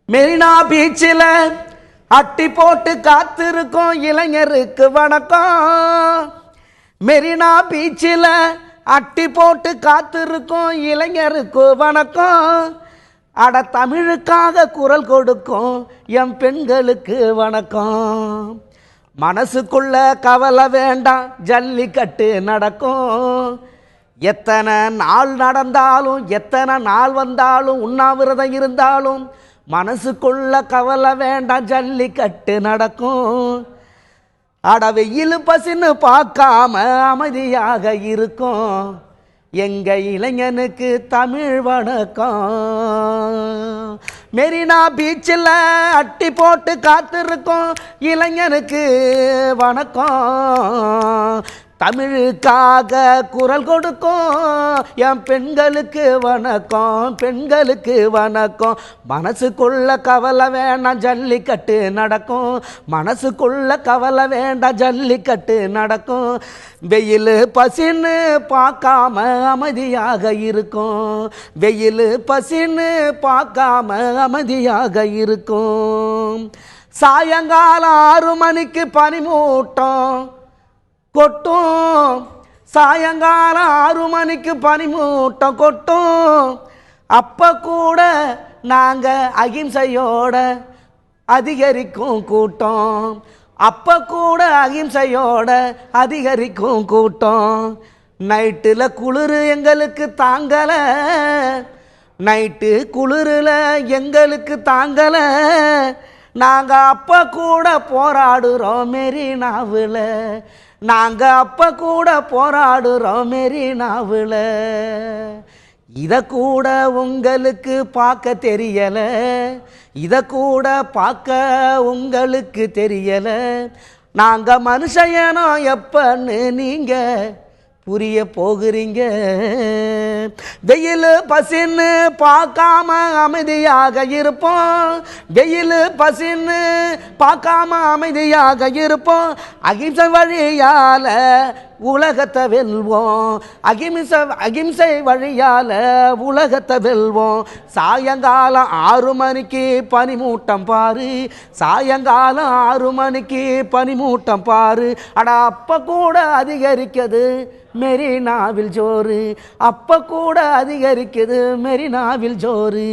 மெரினா பீச்சில் அட்டி போட்டு காத்திருக்கும் இளைஞருக்கு வணக்கம். மெரினா பீச்சில் அட்டி போட்டு காத்திருக்கும் இளைஞருக்கு வணக்கம். அட தமிழுக்காக குரல் கொடுக்கும் எம் பெண்களுக்கு வணக்கம். மனசுக்குள்ள கவலை வேண்டாம், ஜல்லிக்கட்டு நடக்கும். எத்தனை நாள் நடந்தாலும் எத்தனை நாள் வந்தாலும் உண்ணாவிரதம் இருந்தாலும் மனசுக்குள்ள கவலை வேண்டாம், ஜல்லிக்கட்டு நடக்கும். அட வெயில் பசின்னு பார்க்காம அமைதியாக இருக்கும் எங்க இளைஞனுக்கு தமிழ் வணக்கம். மெரினா பீச்சில் அட்டி போட்டு காத்திருக்கும் இளைஞனுக்கு வணக்கம். தமிழுக்காக குரல் கொடுக்கும் என் பெண்களுக்கு வணக்கம், பெண்களுக்கு வணக்கம். மனசுக்குள்ள கவலை வேண்டாம், ஜல்லிக்கட்டு நடக்கும். மனசுக்குள்ள கவலை வேண்டாம், ஜல்லிக்கட்டு நடக்கும். வெயில் பசின்னு பார்க்காம அமைதியாக இருக்கும். வெயில் பசின்னு பார்க்காம அமைதியாக இருக்கும். சாயங்காலம் 6 மணிக்கு பனிமூட்டம் கொட்டும். சாயங்காலம் 6 மணிக்கு பனிமூட்டம் கொட்டும். அப்போ கூட நாங்கள் அகிம்சையோட அதிகரிக்கும் கூட்டம். அப்போ கூட அகிம்சையோட அதிகரிக்கும் கூட்டம். நைட்டில் குளிர் எங்களுக்கு தாங்கலை, நைட்டு குளிரில் எங்களுக்கு தாங்கலை. நாங்கள் அப்போ கூட போராடுறோம் மெரினாவில், நாங்கள் அப்போ கூட போராடுறோம் மெரினாவில். இதை கூட உங்களுக்கு பார்க்க தெரியலை, இதை கூட பார்க்க உங்களுக்கு தெரியலை. நாங்கள் மனுஷயனோ எப்பன்னு நீங்கள் புரிய போகிறீங்க. வெயில் பசின்னு பார்க்காம அமைதியாக இருப்போம். வெயில் பசின்னு பார்க்காம அமைதியாக இருப்போம். அகிம்சை வழியால் உலகத்தை வெல்வோம். அகிம்சை வழியால் உலகத்தை வெல்வோம். சாயங்காலம் 6 மணிக்கு பனிமூட்டம் பாரு, சாயங்காலம் 6 மணிக்கு பனிமூட்டம் பாரு. அட அப்போ கூட அதிகரிக்குது மெரினாவில் ஜோறு, அப்போ கூட அதிகரிக்குது மெரினாவில் ஜோறு.